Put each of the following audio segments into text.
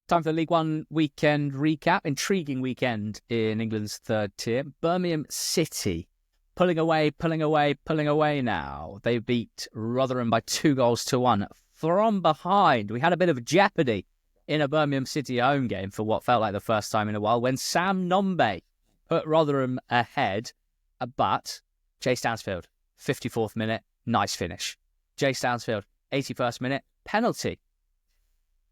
Time for the League One weekend recap. Intriguing weekend in England's third tier. Birmingham City pulling away now. They beat Rotherham by 2-1 from behind. We had a bit of jeopardy in a Birmingham City home game for what felt like the first time in a while when Sam Nombe put Rotherham ahead. But Jay Stansfield, 54th minute, nice finish. Jay Stansfield, 81st minute, penalty.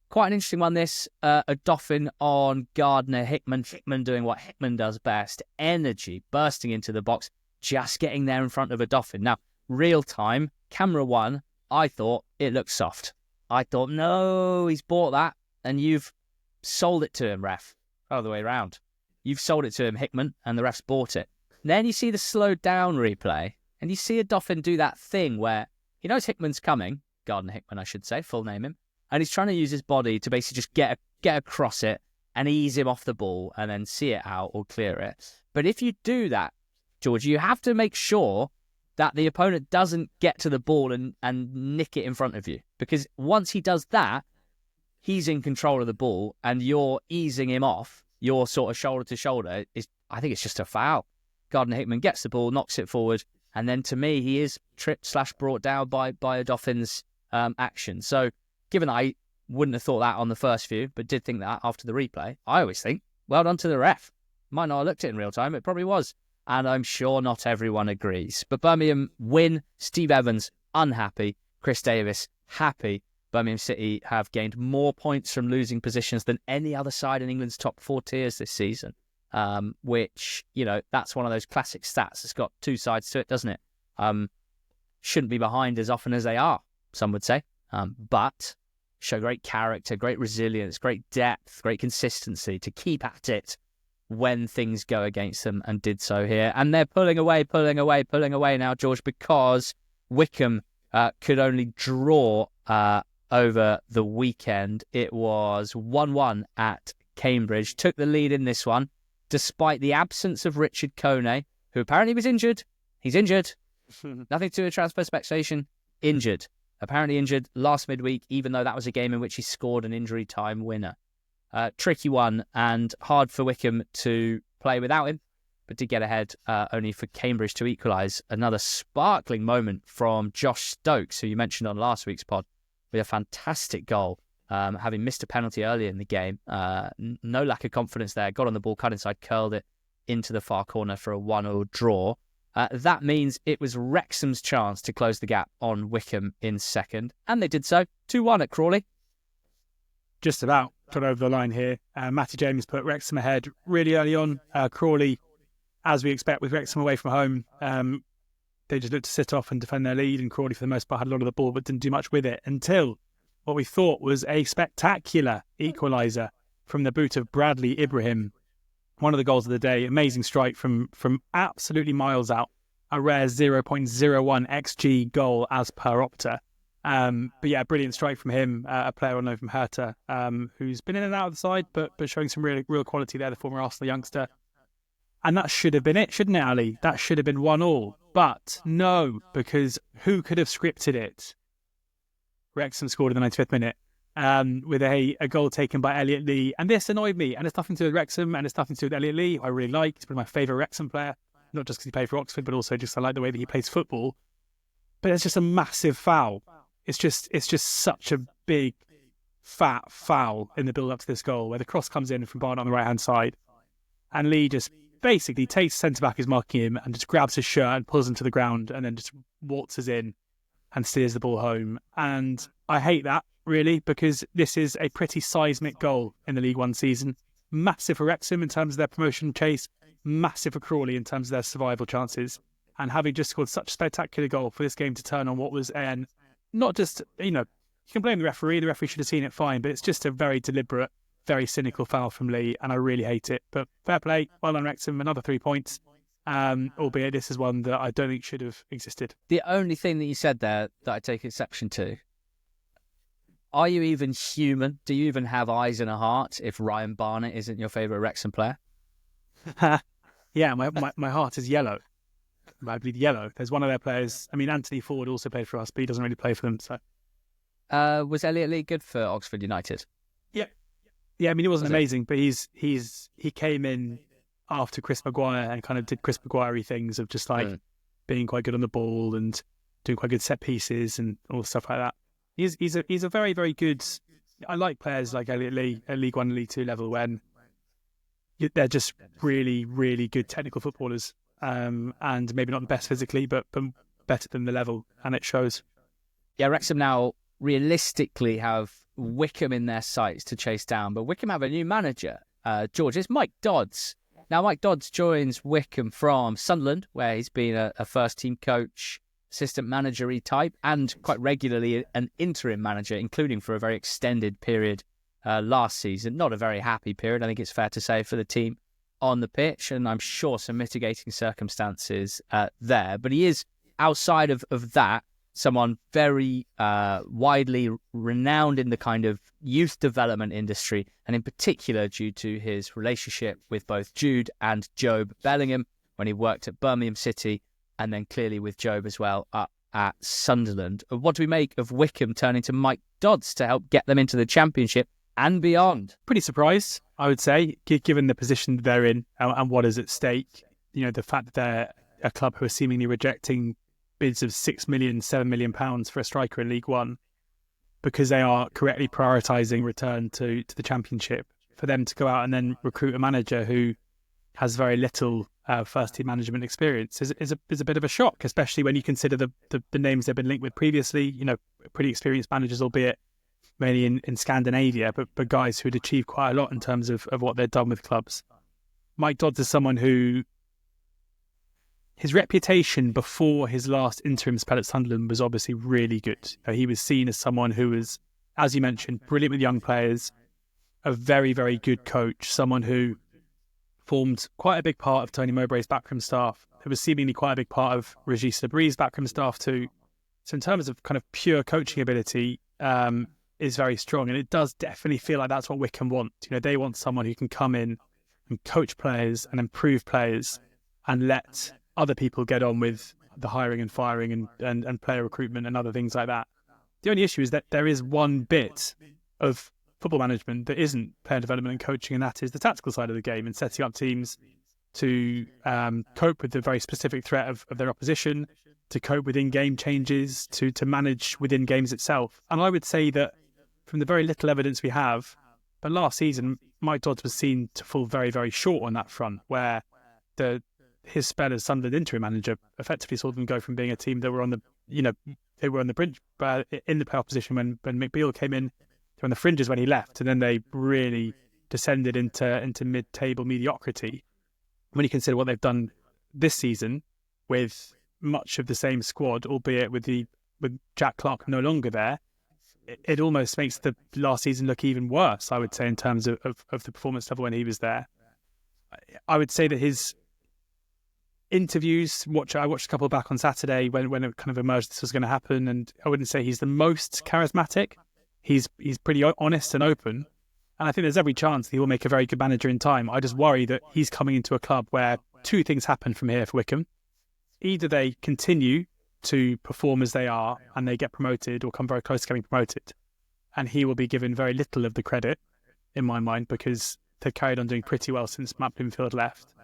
Quite an interesting one, this. A doffin on Gardner Hickman. Hickman doing what Hickman does best. Energy, bursting into the box, just getting there in front of a doffin. Now, real time, camera one, I thought it looked soft. I thought, no, he's bought that, and you've sold it to him, ref. Other way around. You've sold it to him, Hickman, and the ref's bought it. And then you see the slowed down replay, and you see a doffin do that thing where he knows Hickman's coming, Gardner Hickman, I should say, full name him, and he's trying to use his body to basically just get across it and ease him off the ball and then see it out or clear it. But if you do that, George, you have to make sure that the opponent doesn't get to the ball and nick it in front of you. Because once he does that, he's in control of the ball and you're easing him off, your sort of shoulder to shoulder. I think it's just a foul. Gardner Hickman gets the ball, knocks it forward, and then to me, he is tripped/brought down by a Dolphins action. So given that I wouldn't have thought that on the first view, but did think that after the replay, I always think, well done to the ref. Might not have looked at it in real time, it probably was. And I'm sure not everyone agrees. But Birmingham win. Steve Evans, unhappy. Chris Davis, happy. Birmingham City have gained more points from losing positions than any other side in England's top 4 tiers this season. Which, that's one of those classic stats. It's got two sides to it, doesn't it? Shouldn't be behind as often as they are, some would say. But show great character, great resilience, great depth, great consistency to keep at it when things go against them, and did so here. And they're pulling away now, George, because Wycombe could only draw over the weekend. It was 1-1 at Cambridge. Took the lead in this one, despite the absence of Richard Kone, who apparently was injured. He's injured. Nothing to do with transfer speculation. Injured. Apparently injured last midweek, even though that was a game in which he scored an injury time winner. Tricky one and hard for Wycombe to play without him, but did get ahead only for Cambridge to equalise. Another sparkling moment from Josh Stokes, who you mentioned on last week's pod, with a fantastic goal, having missed a penalty earlier in the game. No lack of confidence there. Got on the ball, cut inside, curled it into the far corner for a 1-1 draw. That means it was Wrexham's chance to close the gap on Wycombe in second, and they did so. 2-1 at Crawley. Just about got over the line here. Matty James put Wrexham ahead really early on. Crawley, as we expect with Wrexham away from home, they just looked to sit off and defend their lead, and Crawley for the most part had a lot of the ball but didn't do much with it until what we thought was a spectacular equaliser from the boot of Bradley Ibrahim. One of the goals of the day, amazing strike from absolutely miles out. A rare 0.01 XG goal as per Opta. But yeah, brilliant strike from him, a player on loan from Hertha, who's been in and out of the side, but showing some real quality there, the former Arsenal youngster. And that should have been it, shouldn't it, Ali? That should have been 1-1. But no, because who could have scripted it? Wrexham scored in the 95th minute with a goal taken by Elliot Lee. And this annoyed me, and it's nothing to do with Wrexham, and it's nothing to do with Elliot Lee, who I really like. He's been my favourite Wrexham player, not just because he played for Oxford, but also just I like the way that he plays football. But it's just a massive foul. It's just such a big, fat foul in the build-up to this goal, where the cross comes in from Barnsley on the right-hand side, and Lee just basically takes the centre-back who's marking him and just grabs his shirt and pulls him to the ground and then just waltzes in and steers the ball home. And I hate that, really, because this is a pretty seismic goal in the League One season. Massive for Wrexham in terms of their promotion chase, massive for Crawley in terms of their survival chances. And having just scored such a spectacular goal for this game to turn on what was an, not just, you can blame the referee should have seen it fine, but it's just a very deliberate, very cynical foul from Lee, and I really hate it. But fair play, well done Wrexham, another 3 points, albeit this is one that I don't think should have existed. The only thing that you said there that I take exception to, are you even human? Do you even have eyes and a heart if Ryan Barnett isn't your favourite Wrexham player? Yeah, my heart is yellow. I believe yellow. There's one of their players, Anthony Ford also played for us, but he doesn't really play for them. So, was Elliot Lee good for Oxford United? Yeah, I mean, it wasn't Was it? amazing, but he came in after Chris Maguire and kind of did Chris Maguire-y things of just like being quite good on the ball and doing quite good set pieces and all stuff like that. He's a very, very good. I like players like Elliot Lee at League One and League Two level when they're just really, really good technical footballers, and maybe not the best physically, but better than the level, and it shows. Yeah, Wrexham now realistically have Wycombe in their sights to chase down, but Wycombe have a new manager, George. It's Mike Dodds. Now, Mike Dodds joins Wycombe from Sunderland, where he's been a first-team coach, assistant manager-y type, and quite regularly an interim manager, including for a very extended period last season. Not a very happy period, I think it's fair to say, for the team on the pitch, and I'm sure some mitigating circumstances there. But he is, outside of that, someone very widely renowned in the kind of youth development industry, and in particular due to his relationship with both Jude and Jobe Bellingham when he worked at Birmingham City, and then clearly with Jobe as well up at Sunderland. What do we make of Wycombe turning to Mike Dodds to help get them into the Championship and beyond? Pretty surprised, I would say, given the position they're in and what is at stake. You know, the fact that they're a club who are seemingly rejecting bids of £6 million, £7 million for a striker in League One because they are correctly prioritising return to the Championship. For them to go out and then recruit a manager who has very little first-team management experience is a bit of a shock, especially when you consider the names they've been linked with previously. You know, pretty experienced managers, albeit mainly in Scandinavia, but guys who'd achieved quite a lot in terms of what they'd done with clubs. Mike Dodds is someone who, his reputation before his last interim spell at Sunderland was obviously really good. He was seen as someone who was, as you mentioned, brilliant with young players, a very, very good coach, someone who formed quite a big part of Tony Mowbray's backroom staff. It was seemingly quite a big part of Régis Lebris's backroom staff too. So in terms of kind of pure coaching ability, is very strong. And it does definitely feel like that's what Wycombe want. You know, they want someone who can come in and coach players and improve players and let other people get on with the hiring and firing and player recruitment and other things like that. The only issue is that there is one bit of football management that isn't player development and coaching, and that is the tactical side of the game and setting up teams to cope with the very specific threat of their opposition, to cope with in-game changes, to manage within games itself. And I would say that from the very little evidence we have, but last season, Mike Dodds was seen to fall very, very short on that front, where his spell as Sunderland interim manager effectively saw them go from being a team that were on the brink, in the playoff position when McBeal came in, on the fringes when he left, and then they really descended into mid-table mediocrity. When you consider what they've done this season with much of the same squad, albeit with Jack Clarke no longer there, it almost makes the last season look even worse, I would say, in terms of the performance level when he was there. I would say that his interviews, I watched a couple back on Saturday when it kind of emerged this was going to happen, and I wouldn't say he's the most charismatic. He's pretty honest and open, and I think there's every chance he will make a very good manager in time. I just worry that he's coming into a club where two things happen from here for Wycombe. Either they continue to perform as they are and they get promoted or come very close to getting promoted, and he will be given very little of the credit, in my mind, because they've carried on doing pretty well since Matt Bloomfield left.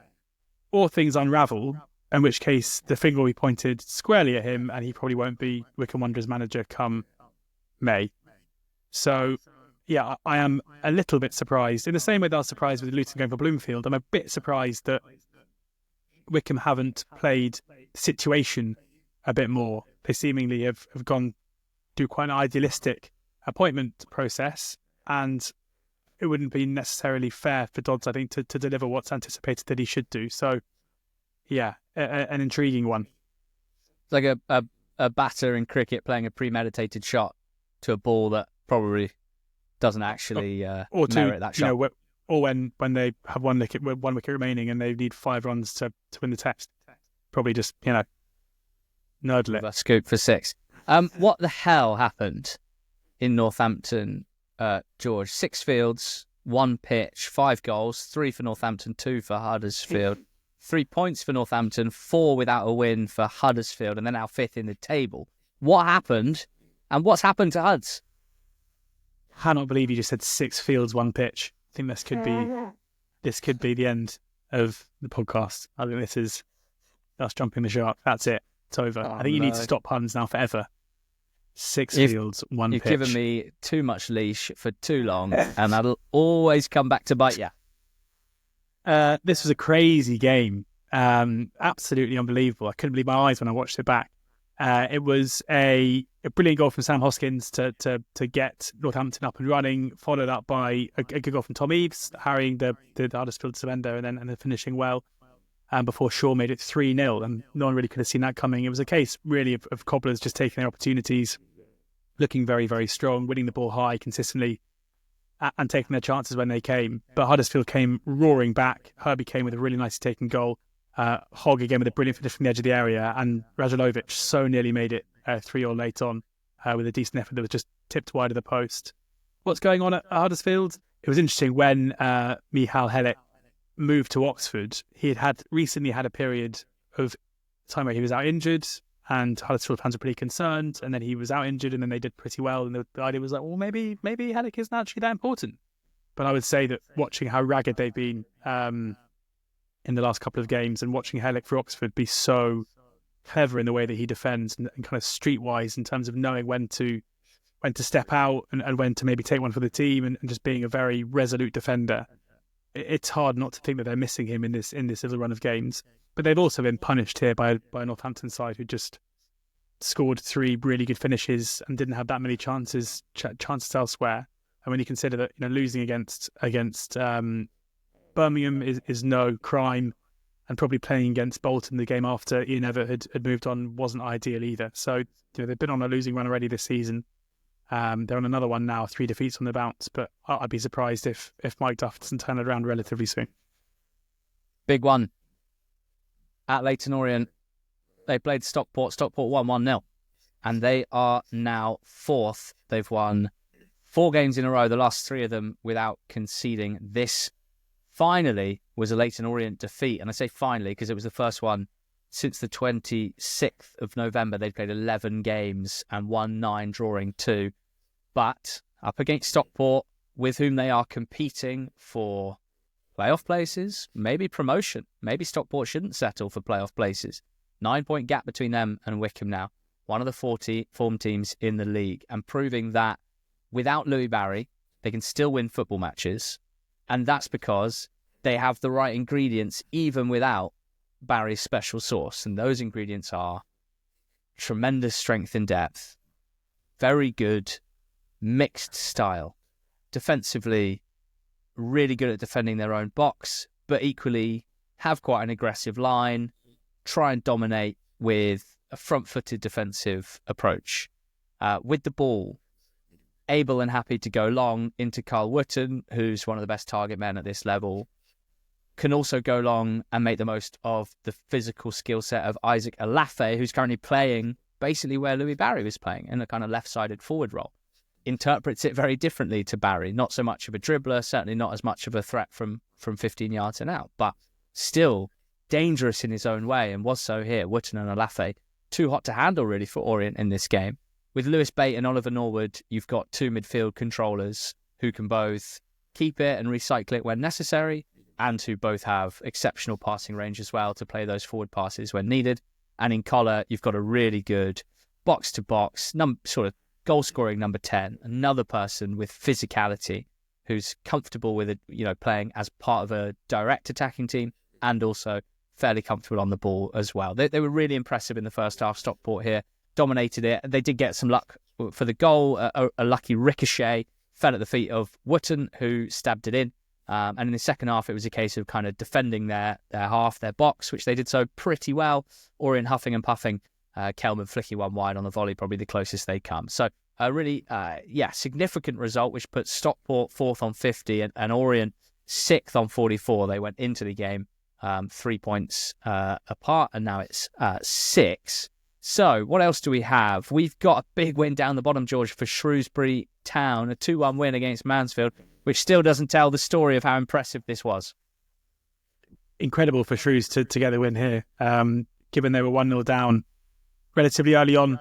Or things unravel, in which case the finger will be pointed squarely at him and he probably won't be Wycombe Wanderers manager come May. So, yeah, I am a little bit surprised. In the same way that I was surprised with Luton going for Bloomfield, I'm a bit surprised that Wycombe haven't played the situation a bit more. They seemingly have gone through quite an idealistic appointment process, and it wouldn't be necessarily fair for Dodds, I think, to deliver what's anticipated that he should do. So, yeah, an intriguing one. It's like a batter in cricket playing a premeditated shot to a ball that probably doesn't actually merit that shot. Or when they have one wicket remaining and they need 5 runs to win the test. Probably just, nerdle it. A scoop for 6. What the hell happened in Northampton, George? 6 fields, 1 pitch, 5 goals, 3 for Northampton, 2 for Huddersfield. 3 points for Northampton, 4 without a win for Huddersfield, and they're now 5th in the table. What happened, and what's happened to Huds? I cannot believe you just said 6 fields, 1 pitch. I think this could be the end of the podcast. I think this is us jumping the shark. That's it. It's over. I think you need to stop puns now forever. 6 fields, 1 pitch. You've given me too much leash for too long, and that'll always come back to bite you. This was a crazy game. Absolutely unbelievable. I couldn't believe my eyes when I watched it back. It was a brilliant goal from Sam Hoskins to get Northampton up and running, followed up by a good goal from Tom Eaves, harrying the Huddersfield defender and then finishing well. Before Shaw made it 3-0, and no one really could have seen that coming. It was a case really of Cobblers just taking their opportunities, looking very, very strong, winning the ball high consistently, and taking their chances when they came. But Huddersfield came roaring back. Herbie came with a really nice taken goal. Hogg again with a brilliant finish from the edge of the area, and Radulovic so nearly made it 3-0 late on with a decent effort that was just tipped wide of the post. What's going on at Huddersfield? It was interesting when Michal Elek moved to Oxford. He had recently had a period of time where he was out injured, and Huddersfield fans were pretty concerned, and then he was out injured, and then they did pretty well, and the idea was like, well, maybe Elek isn't actually that important. But I would say that watching how ragged they've been in the last couple of games, and watching Elek for Oxford be so clever in the way that he defends and kind of streetwise in terms of knowing when to step out and when to maybe take one for the team, and just being a very resolute defender. It's hard not to think that they're missing him in this little run of games. But they've also been punished here by a Northampton side who just scored 3 really good finishes and didn't have that many chances elsewhere. And when you consider that, losing against Birmingham is no crime, and probably playing against Bolton the game after Ian Evatt had moved on wasn't ideal either. So they've been on a losing run already this season. They're on another one now, 3 defeats on the bounce, but I'd be surprised if Mike Dodds doesn't turn it around relatively soon. Big one. At Leyton Orient, they played Stockport. Stockport won 1-0, and they are now 4th. They've won 4 games in a row, the last 3 of them without conceding. This finally was a Leyton Orient defeat, and I say finally because it was the first one since the 26th of November. They'd played 11 games and won 9, drawing 2. But up against Stockport, with whom they are competing for playoff places, maybe promotion. Maybe Stockport shouldn't settle for playoff places. 9-point gap between them and Wycombe now. One of the 40 form teams in the league, and proving that without Louis Barry, they can still win football matches. And that's because they have the right ingredients even without Barry's special sauce, and those ingredients are tremendous strength and depth, very good mixed style, defensively really good at defending their own box, but equally have quite an aggressive line, try and dominate with a front-footed defensive approach. With the ball, able and happy to go long into Carl Wootton, who's one of the best target men at this level, can also go long and make the most of the physical skill set of Isaac Alafe, who's currently playing basically where Louis Barry was playing, in a kind of left-sided forward role. Interprets it very differently to Barry. Not so much of a dribbler, certainly not as much of a threat from 15 yards and out, but still dangerous in his own way, and was so here. Wootton and Alafe, too hot to handle really for Orient in this game. With Lewis Bate and Oliver Norwood, you've got 2 midfield controllers who can both keep it and recycle it when necessary, and who both have exceptional passing range as well to play those forward passes when needed. And in Collar, you've got a really good box-to-box, sort of goal-scoring number 10, another person with physicality who's comfortable with it, playing as part of a direct attacking team, and also fairly comfortable on the ball as well. They were really impressive in the first half. Stockport here dominated it. They did get some luck for the goal. A lucky ricochet fell at the feet of Wootton, who stabbed it in. And in the second half, it was a case of kind of defending their half, their box, which they did so pretty well. Orient huffing and puffing, Kelman flicking one wide on the volley, probably the closest they come. So a really, significant result, which puts Stockport 4th on 50 and Orient 6th on 44. They went into the game 3 points apart, and now it's 6. So what else do we have? We've got a big win down the bottom, George, for Shrewsbury Town, a 2-1 win against Mansfield, which still doesn't tell the story of how impressive this was. Incredible for Shrews to get the win here. Given they were 1-0 down relatively early on,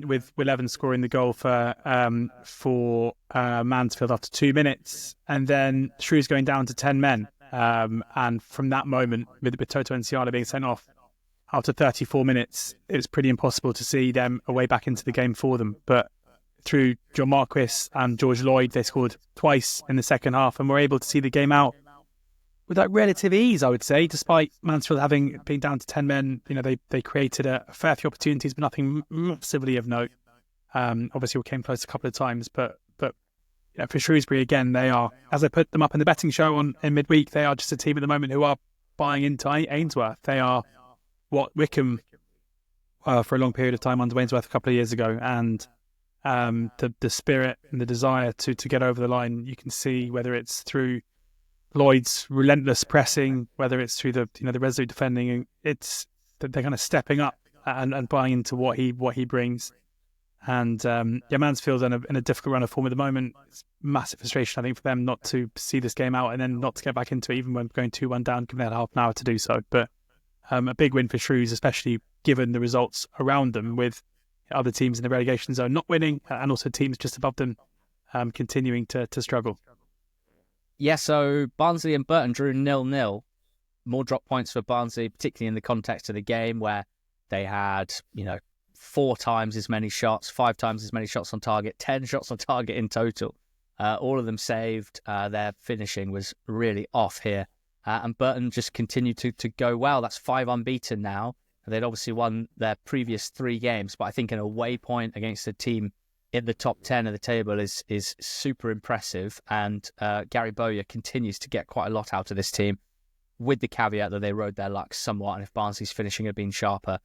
with Evans scoring the goal for Mansfield after 2 minutes, and then Shrews going down to 10 men. And from that moment, with Toto Enciala being sent off after 34 minutes, it was pretty impossible to see them a way back into the game for them. But through John Marquis and George Lloyd, they scored twice in the second half and were able to see the game out with that relative ease, I would say, despite Mansfield having been down to 10 men. They created a fair few opportunities, but nothing massively of note. Obviously, we came close a couple of times, but for Shrewsbury, again, they are, as I put them up in the betting show in midweek, they are just a team at the moment who are buying into Ainsworth. They are what Wycombe for a long period of time under Ainsworth a couple of years ago, and the spirit and the desire to get over the line, you can see, whether it's through Lloyd's relentless pressing, whether it's through the resolute defending, it's that they're kind of stepping up and buying into what he brings. And Mansfield in a difficult run of form at the moment. It's massive frustration, I think, for them not to see this game out and then not to get back into it, even when going 2-1 down, given they had half an hour to do so. But a big win for Shrews, especially given the results around them, with other teams in the relegation zone not winning, and also teams just above them continuing to struggle. Yeah, so Barnsley and Burton drew 0-0. More drop points for Barnsley, particularly in the context of the game where they had, 4 times as many shots, 5 times as many shots on target, 10 shots on target in total. All of them saved. Their finishing was really off here. And Burton just continued to go well. That's 5 unbeaten now. They'd obviously won their previous 3 games, but I think an away point against a team in the top 10 of the table is super impressive. And Gary Bowyer continues to get quite a lot out of this team, with the caveat that they rode their luck somewhat. And if Barnsley's finishing had been sharper,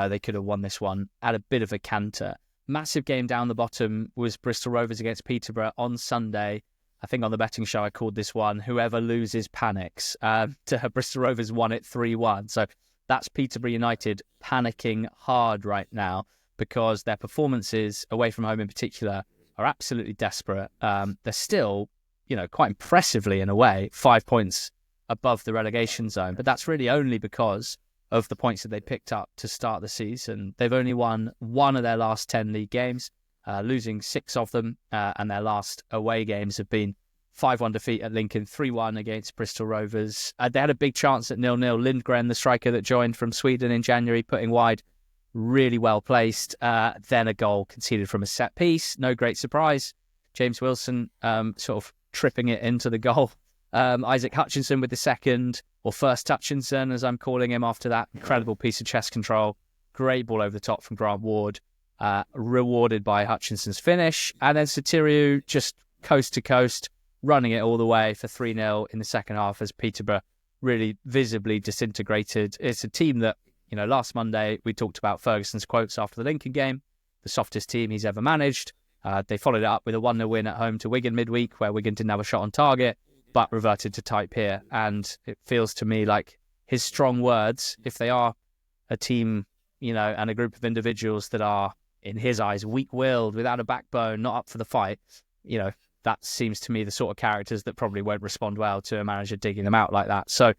they could have won this one at a bit of a canter. Massive game down the bottom was Bristol Rovers against Peterborough on Sunday. I think on the betting show I called this one, whoever loses panics. Bristol Rovers won it 3-1. So that's Peterborough United panicking hard right now, because their performances away from home in particular are absolutely desperate. They're still, quite impressively in a way, 5 points above the relegation zone. But that's really only because of the points that they picked up to start the season. They've only won 1 of their last 10 league games, losing 6 of them, and their last away games have been 5-1 defeat at Lincoln, 3-1 against Bristol Rovers. They had a big chance at 0-0. Lindgren, the striker that joined from Sweden in January, putting wide, really well placed. Then a goal conceded from a set piece. No great surprise. James Wilson sort of tripping it into the goal. Isaac Hutchinson with the second, or first Hutchinson, as I'm calling him, after that incredible piece of chest control. Great ball over the top from Grant Ward, rewarded by Hutchinson's finish. And then Soteriou just coast to coast, running it all the way for 3-0 in the second half, as Peterborough really visibly disintegrated. It's a team that, last Monday we talked about Ferguson's quotes after the Lincoln game, the softest team he's ever managed. They followed it up with a 1-0 win at home to Wigan midweek, where Wigan didn't have a shot on target, but reverted to type here. And it feels to me like his strong words, if they are a team, and a group of individuals that are, in his eyes, weak-willed, without a backbone, not up for the fight, that seems to me the sort of characters that probably won't respond well to a manager digging them out like that. So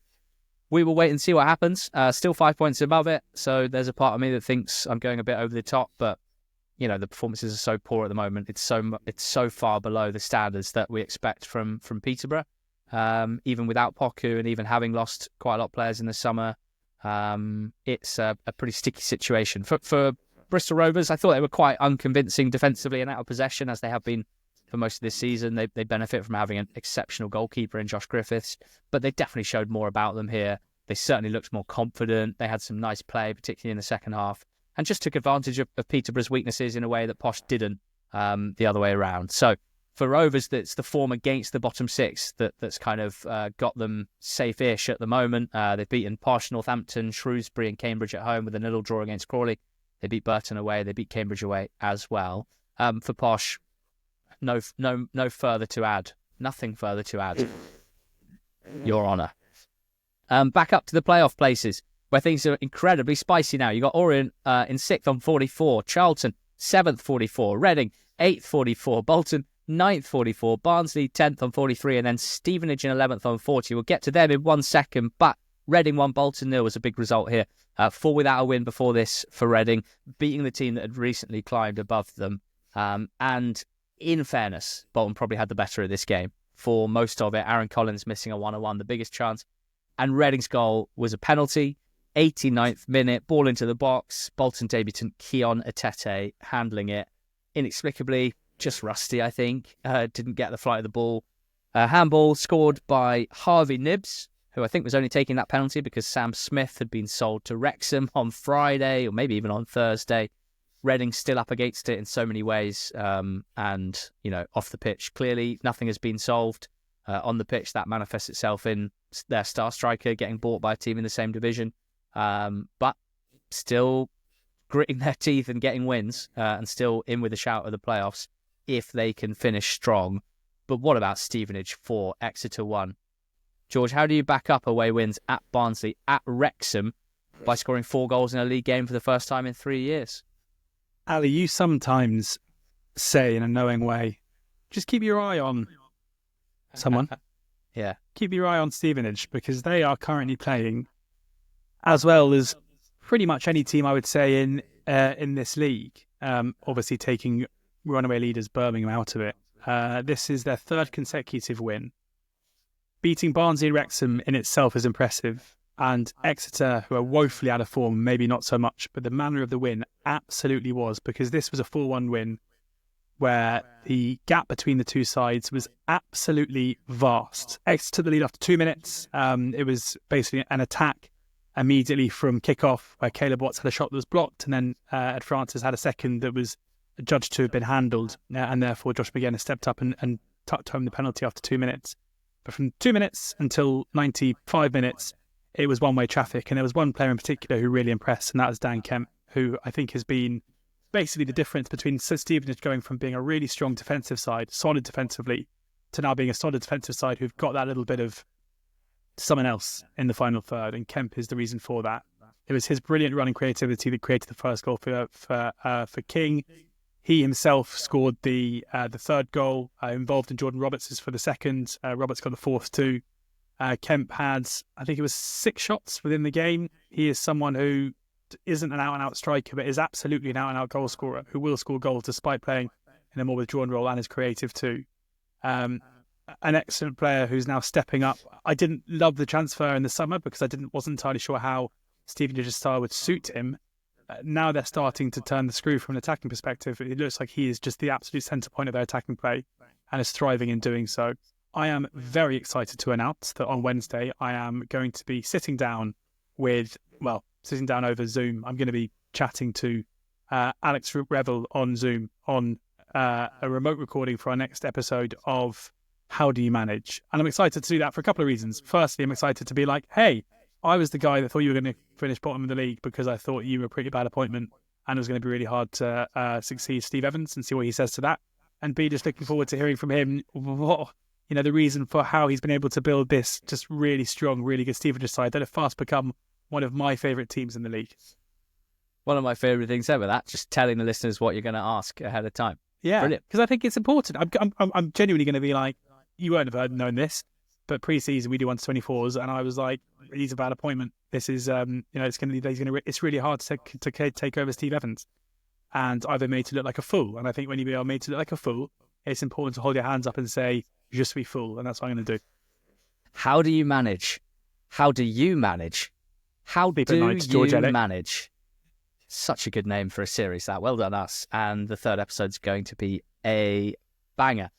we will wait and see what happens. Still 5 points above it, so there's a part of me that thinks I'm going a bit over the top, but the performances are so poor at the moment. It's so far below the standards that we expect from Peterborough. Even without Poku, and even having lost quite a lot of players in the summer, it's a pretty sticky situation. For Bristol Rovers, I thought they were quite unconvincing defensively and out of possession, as they have been for most of this season. They benefit from having an exceptional goalkeeper in Josh Griffiths, but they definitely showed more about them here. They certainly looked more confident. They had some nice play, particularly in the second half, and just took advantage of Peterborough's weaknesses in a way that Posh didn't the other way around. So for Rovers, that's the form against the bottom 6 that's kind of got them safe-ish at the moment. They've beaten Posh, Northampton, Shrewsbury and Cambridge at home, with a 0 draw against Crawley. They beat Burton away. They beat Cambridge away as well. For Posh, no further to add. Nothing further to add, Your Honour. Back up to the playoff places, where things are incredibly spicy now. You got Orient in 6th on 44, Charlton 7th 44, Reading 8th 44, Bolton 9th 44, Barnsley 10th on 43, and then Stevenage in 11th on 40. We'll get to them in 1 second, but Reading 1, Bolton 0 was a big result here. 4 without a win before this for Reading, beating the team that had recently climbed above them. And in fairness, Bolton probably had the better of this game for most of it. Aaron Collins missing a 1-on-1, the biggest chance. And Reading's goal was a penalty. 89th minute, ball into the box. Bolton debutant Keon Atete handling it. Inexplicably, just rusty, I think. Didn't get the flight of the ball. Handball scored by Harvey Nibbs, who I think was only taking that penalty because Sam Smith had been sold to Wrexham on Friday, or maybe even on Thursday. Reading still up against it in so many ways. And, off the pitch, clearly nothing has been solved. On the pitch, that manifests itself in their star striker getting bought by a team in the same division. But still gritting their teeth and getting wins, and still in with a shout of the playoffs if they can finish strong. But what about Stevenage 4, Exeter 1? George, how do you back up away wins at Barnsley, at Wrexham, by scoring 4 goals in a league game for the first time in 3 years? Ali, you sometimes say in a knowing way, just keep your eye on someone. Yeah. Keep your eye on Stevenage, because they are currently playing as well as pretty much any team, I would say, in this league. Obviously taking runaway leaders Birmingham out of it. This is their 3rd consecutive win. Beating Barnsley and Wrexham in itself is impressive. And Exeter, who are woefully out of form, maybe not so much, but the manner of the win absolutely was, because this was a 4-1 win where the gap between the two sides was absolutely vast. Exeter took the lead after 2 minutes. It was basically an attack immediately from kickoff, where Caleb Watts had a shot that was blocked, and then Ed Francis had a second that was judged to have been handled, and therefore Josh McGinn stepped up and tucked home the penalty after 2 minutes. But from 2 minutes until 95 minutes, it was one-way traffic, and there was one player in particular who really impressed, and that was Dan Kemp, who I think has been basically the difference between Stevenage going from being a really strong defensive side, solid defensively, to now being a solid defensive side who've got that little bit of someone else in the final third, and Kemp is the reason for that. It was his brilliant running creativity that created the first goal for King. He himself scored the 3rd goal, involved in Jordan Roberts' for the 2nd. Roberts got the 4th too. Kemp had, I think it was 6 shots within the game. He is someone who isn't an out-and-out striker, but is absolutely an out-and-out goal scorer who will score goals despite playing in a more withdrawn role, and is creative too. An excellent player who's now stepping up. I didn't love the transfer in the summer because I wasn't entirely sure how Stevenage's style would suit him. Now they're starting to turn the screw from an attacking perspective. It looks like he is just the absolute centre point of their attacking play and is thriving in doing so. I am very excited to announce that on Wednesday I am going to be sitting down over Zoom. I'm going to be chatting to Alex Revel on Zoom on a remote recording for our next episode of How Do You Manage? And I'm excited to do that for a couple of reasons. Firstly, I'm excited to be like, hey, I was the guy that thought you were going to finish bottom of the league because I thought you were a pretty bad appointment and it was going to be really hard to succeed Steve Evans, and see what he says to that. And B, just looking forward to hearing from him the reason for how he's been able to build this just really strong, really good Stevenage side that have fast become one of my favourite teams in the league. One of my favourite things ever, that, just telling the listeners what you're going to ask ahead of time. Yeah, brilliant. Because I think it's important. I'm genuinely going to be like, you won't have known this, but pre-season we do 1-24s, and I was like, he's a bad appointment. This is, it's really hard to take over Steve Evans, and I've been made to look like a fool. And I think when you are made to look like a fool, it's important to hold your hands up and say, je suis fool, and that's what I'm going to do. How do you manage? How do you manage? How do you manage? Such a good name for a series, that. Well done, us. And the 3rd episode's going to be a banger.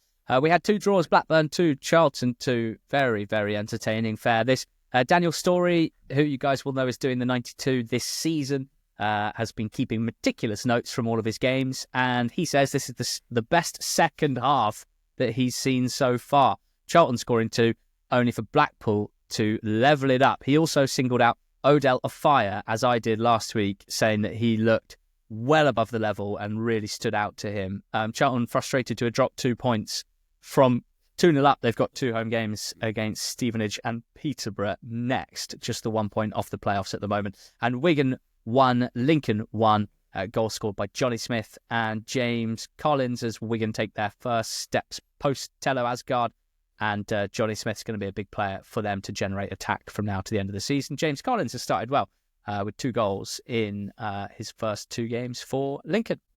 We had 2 draws, Blackburn 2, Charlton 2. Very, very entertaining fare. This Daniel Story, who you guys will know is doing the 92 this season, has been keeping meticulous notes from all of his games, and he says this is the best second half that he's seen so far. Charlton scoring 2, only for Blackpool to level it up. He also singled out Odell Afire, as I did last week, saying that he looked well above the level and really stood out to him. Charlton frustrated to have dropped 2 points from 2-0 up. They've got 2 home games against Stevenage and Peterborough next, just the 1 point off the playoffs at the moment. And Wigan 1, Lincoln 1, goal scored by Johnny Smith and James Collins as Wigan take their first steps post Tello Asgard And Johnny Smith's going to be a big player for them to generate attack from now to the end of the season. James Collins has started well with 2 goals in his first 2 games for Lincoln.